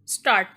Start.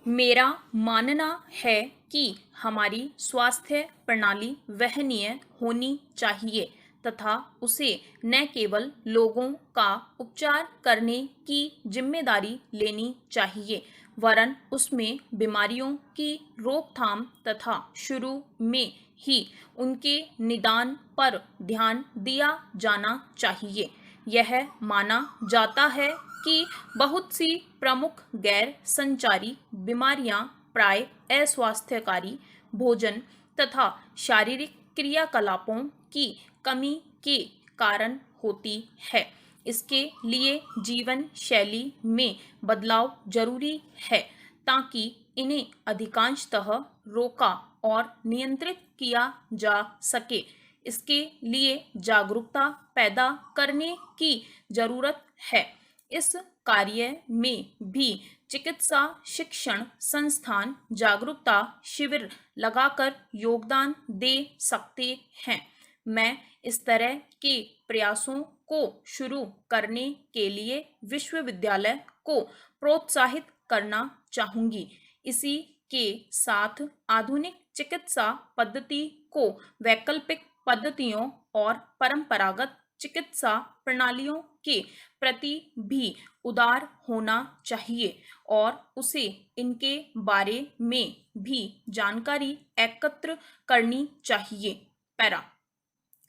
मेरा मानना है कि हमारी स्वास्थ्य प्रणाली वहनीय होनी चाहिए तथा उसे न केवल लोगों का उपचार करने की जिम्मेदारी लेनी चाहिए वरन उसमें बीमारियों की रोकथाम तथा शुरू में ही उनके निदान पर ध्यान दिया जाना चाहिए। यह माना जाता है कि बहुत सी प्रमुख गैर संचारी बीमारियां प्राय अस्वास्थ्यकारी भोजन तथा शारीरिक क्रियाकलापों की कमी के कारण होती है। इसके लिए जीवन शैली में बदलाव जरूरी है ताकि इन्हें अधिकांशतः रोका और नियंत्रित किया जा सके। इसके लिए जागरूकता पैदा करने की जरूरत है। इस कार्य में भी चिकित्सा शिक्षण संस्थान जागरूकता शिविर लगाकर योगदान दे सकते हैं। मैं इस तरह के प्रयासों को शुरू करने के लिए विश्वविद्यालय को प्रोत्साहित करना चाहूंगी। इसी के साथ आधुनिक चिकित्सा पद्धति को वैकल्पिक पद्धतियों और परंपरागत चिकित्सा प्रणालियों के प्रति भी उदार होना चाहिए और उसे इनके बारे में भी जानकारी एकत्र करनी चाहिए। पैरा।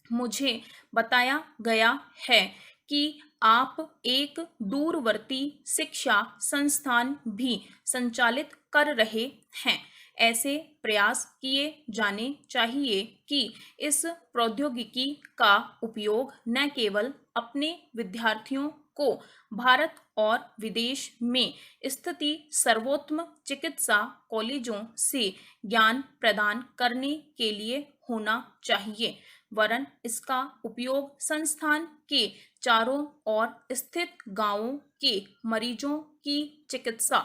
मुझे बताया गया है कि आप एक दूरवर्ती शिक्षा संस्थान भी संचालित कर रहे हैं। ऐसे प्रयास किए जाने चाहिए कि इस प्रौद्योगिकी का उपयोग न केवल अपने विद्यार्थियों को भारत और विदेश में स्थित सर्वोत्तम चिकित्सा कॉलेजों से ज्ञान प्रदान करने के लिए होना चाहिए वरन इसका उपयोग संस्थान के चारों ओर स्थित गांवों के मरीजों की चिकित्सा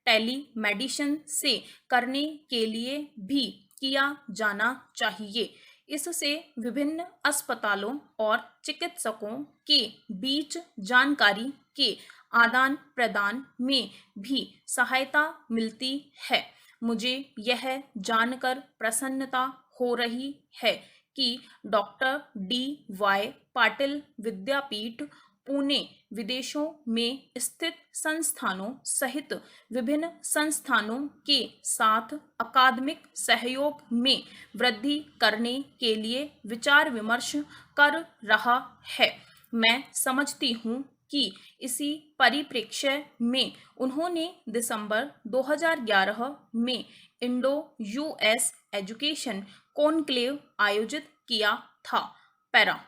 टेली मेडिसिन से करने के लिए भी किया जाना चाहिए। इससे विभिन्न अस्पतालों और चिकित्सकों के बीच जानकारी के आदान प्रदान में भी सहायता मिलती है। मुझे यह जानकर प्रसन्नता हो रही है कि डॉक्टर D.Y. पाटिल विद्यापीठ पुणे विदेशों में स्थित संस्थानों सहित विभिन्न संस्थानों के साथ अकादमिक सहयोग में वृद्धि करने के लिए विचार विमर्श कर रहा है। मैं समझती हूँ कि इसी परिप्रेक्ष्य में उन्होंने दिसंबर 2011 में इंडो यूएस एजुकेशन कॉन्क्लेव आयोजित किया था। पैरा।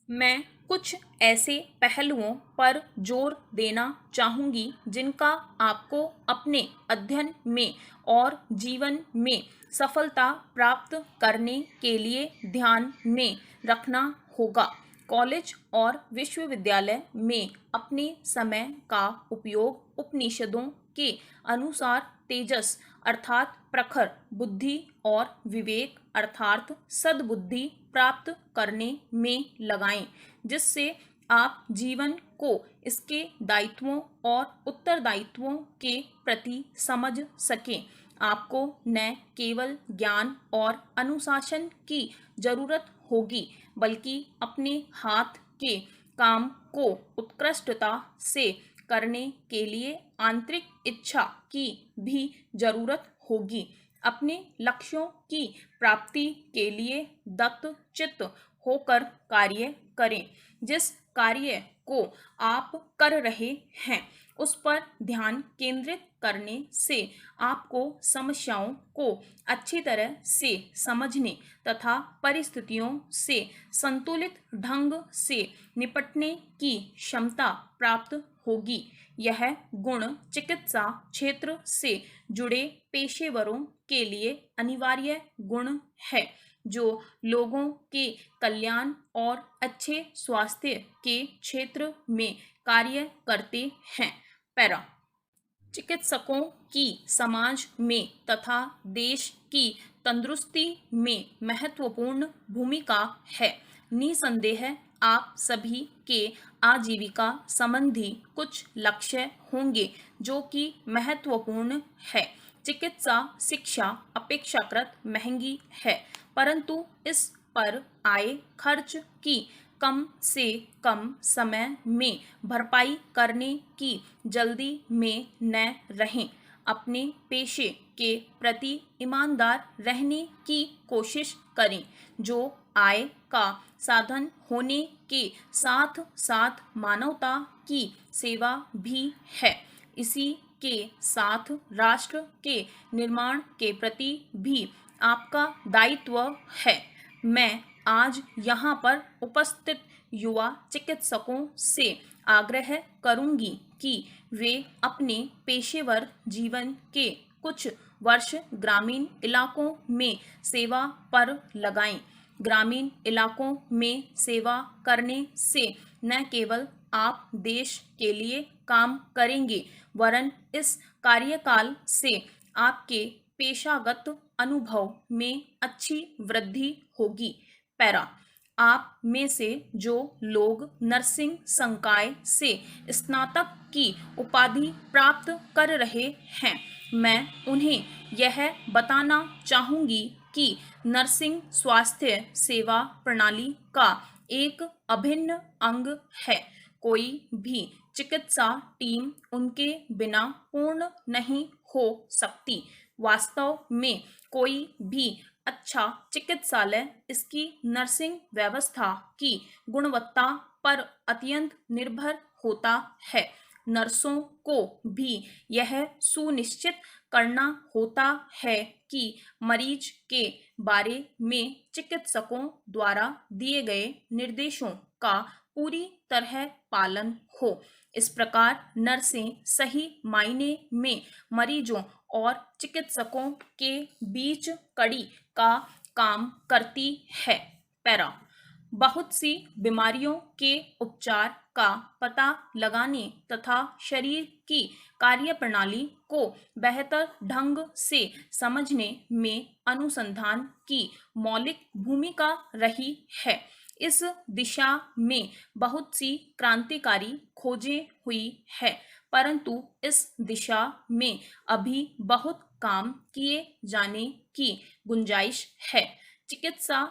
मैं कुछ ऐसे पहलुओं पर जोर देना चाहूंगी जिनका आपको अपने अध्ययन में और जीवन में सफलता प्राप्त करने के लिए ध्यान में रखना होगा। कॉलेज और विश्वविद्यालय में अपने समय का उपयोग उपनिषदों के अनुसार तेजस अर्थात प्रखर बुद्धि और विवेक अर्थात सद्बुद्धि प्राप्त करने में लगाएं, जिससे आप जीवन को इसके दायित्वों और उत्तरदायित्वों के प्रति समझ सकें। आपको न केवल ज्ञान और अनुशासन की जरूरत होगी बल्कि अपने हाथ के काम को उत्कृष्टता से करने के लिए आंतरिक इच्छा की भी जरूरत होगी। अपने लक्ष्यों की प्राप्ति के लिए दत्तचित्त होकर कार्य करें। जिस कार्य को आप कर रहे हैं उस पर ध्यान केंद्रित करने से आपको समस्याओं को अच्छी तरह से समझने तथा परिस्थितियों से संतुलित ढंग से निपटने की क्षमता प्राप्त होगी। यह गुण चिकित्सा क्षेत्र से जुड़े पेशेवरों के लिए अनिवार्य गुण है जो लोगों के कल्याण और अच्छे स्वास्थ्य के क्षेत्र में कार्य करते हैं। पैरा। चिकित्सकों की समाज में तथा देश की तंदुरुस्ती में महत्वपूर्ण भूमिका है। निसंदेह आप सभी के आजीविका संबंधी कुछ लक्ष्य होंगे जो कि महत्वपूर्ण है। चिकित्सा शिक्षा अपेक्षाकृत महंगी है, परंतु इस पर आए खर्च की कम से कम समय में भरपाई करने की जल्दी में न रहें। अपने पेशे के प्रति ईमानदार रहने की कोशिश करें, जो आय का साधन होने के साथ साथ मानवता की सेवा भी है। इसी के साथ राष्ट्र के निर्माण के प्रति भी आपका दायित्व है। मैं आज यहाँ पर उपस्थित युवा चिकित्सकों से आग्रह करूंगी कि वे अपने पेशेवर जीवन के कुछ वर्ष ग्रामीण इलाकों में सेवा पर लगाएं। ग्रामीण इलाकों में सेवा करने से न केवल आप देश के लिए काम करेंगे, वरन इस कार्यकाल से आपके पेशागत अनुभव में अच्छी वृद्धि होगी। पैरा, आप में से जो लोग नर्सिंग संकाय से स्नातक की उपाधि प्राप्त कर रहे हैं, मैं उन्हें यह बताना चाहूँगी कि नर्सिंग स्वास्थ्य सेवा प्रणाली का एक अभिन्न अंग है। कोई भी चिकित्सा टीम उनके बिना पूर्ण नहीं हो सकती। वास्तव में कोई भी अच्छा चिकित्सालय इसकी नर्सिंग व्यवस्था की गुणवत्ता पर अत्यंत निर्भर होता है। नर्सों को भी यह सुनिश्चित करना होता है कि मरीज के बारे में चिकित्सकों द्वारा दिए गए निर्देशों का पूरी तरह पालन हो। इस प्रकार नर्सें सही मायने में मरीजों और चिकित्सकों के बीच कड़ी का काम करती है। पैरा, बहुत सी बीमारियों के उपचार का पता लगाने तथा शरीर की कार्यप्रणाली को बेहतर ढंग से समझने में अनुसंधान की मौलिक भूमिका रही है। इस दिशा में बहुत सी क्रांतिकारी खोजें हुई है, परंतु इस दिशा में अभी बहुत काम किए जाने की गुंजाइश है। चिकित्सा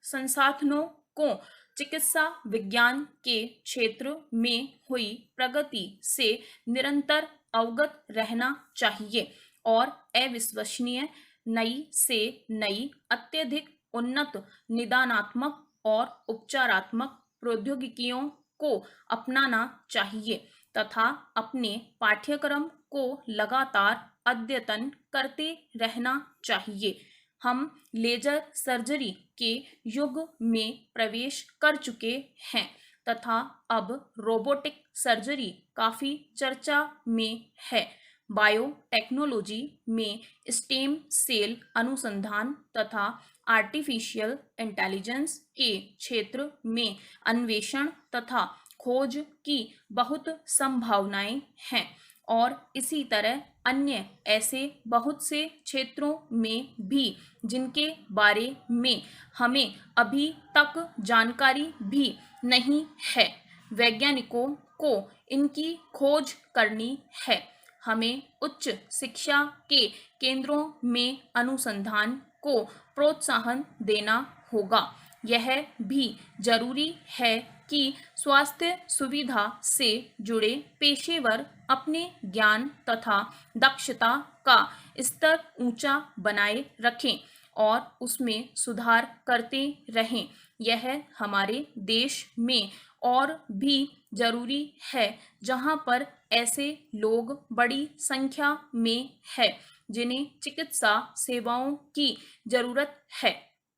संसाधनों को चिकित्सा विज्ञान के क्षेत्र में हुई प्रगति से निरंतर अवगत रहना चाहिए और अविश्वसनीय नई से नई अत्यधिक उन्नत निदानात्मक और उपचारात्मक प्रौद्योगिकियों को अपनाना चाहिए तथा अपने पाठ्यक्रम को लगातार अद्यतन करते रहना चाहिए। हम लेजर सर्जरी के युग में प्रवेश कर चुके हैं तथा अब रोबोटिक सर्जरी काफी चर्चा में है। बायोटेक्नोलॉजी में स्टेम सेल अनुसंधान तथा आर्टिफिशियल इंटेलिजेंस के क्षेत्र में अन्वेषण तथा खोज की बहुत संभावनाएं हैं और इसी तरह अन्य ऐसे बहुत से क्षेत्रों में भी जिनके बारे में हमें अभी तक जानकारी भी नहीं है। वैज्ञानिकों को इनकी खोज करनी है। हमें उच्च शिक्षा के केंद्रों में अनुसंधान को प्रोत्साहन देना होगा। यह भी जरूरी है कि स्वास्थ्य सुविधा से जुड़े पेशेवर अपने ज्ञान तथा दक्षता का स्तर ऊंचा बनाए रखें और उसमें सुधार करते रहें। यह हमारे देश में और भी जरूरी है जहां पर ऐसे लोग बड़ी संख्या में है जिन्हें चिकित्सा सेवाओं की जरूरत है।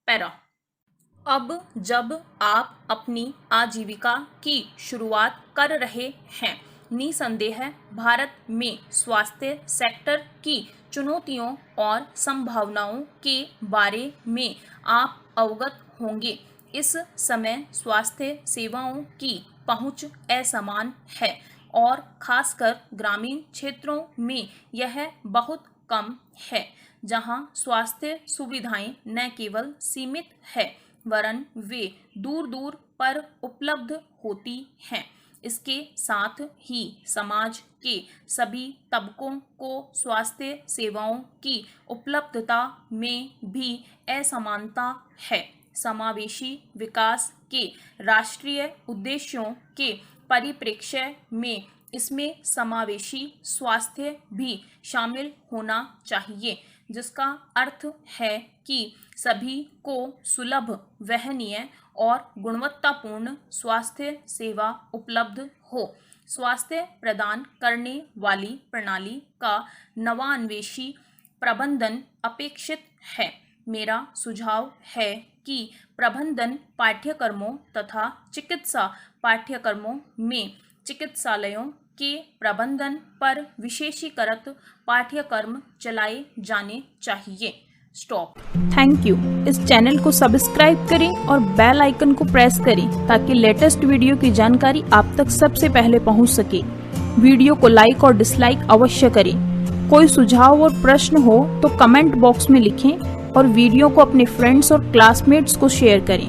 पैरा, अब जब आप अपनी आजीविका की शुरुआत कर रहे हैं, निसंदेह भारत में स्वास्थ्य सेक्टर की चुनौतियों और संभावनाओं के बारे में आप अवगत होंगे। इस समय स्वास्थ्य सेवाओं की पहुंच असमान है और खासकर ग्रामीण क्षेत्रों में यह बहुत कम है, जहां स्वास्थ्य सुविधाएं न केवल सीमित है वरन वे दूर दूर पर उपलब्ध होती हैं। इसके साथ ही समाज के सभी तबकों को स्वास्थ्य सेवाओं की उपलब्धता में भी असमानता है। समावेशी विकास के राष्ट्रीय उद्देश्यों के परिप्रेक्ष्य में इसमें समावेशी स्वास्थ्य भी शामिल होना चाहिए, जिसका अर्थ है कि सभी को सुलभ, वहनीय और गुणवत्तापूर्ण स्वास्थ्य सेवा उपलब्ध हो। स्वास्थ्य प्रदान करने वाली प्रणाली का नवान्वेषी प्रबंधन अपेक्षित है। मेरा सुझाव है कि प्रबंधन पाठ्यक्रमों तथा चिकित्सा पाठ्यक्रमों में चिकित्सालयों के प्रबंधन पर विशेषीकृत पाठ्यक्रम चलाए जाने चाहिए। स्टॉप। Thank you. इस चैनल को सब्सक्राइब करें और बेल आइकन को प्रेस करें ताकि लेटेस्ट वीडियो की जानकारी आप तक सबसे पहले पहुंच सके। वीडियो को लाइक और डिसलाइक अवश्य करें। कोई सुझाव और प्रश्न हो तो कमेंट बॉक्स में लिखें और वीडियो को अपने फ्रेंड्स और क्लासमेट्स को शेयर करें।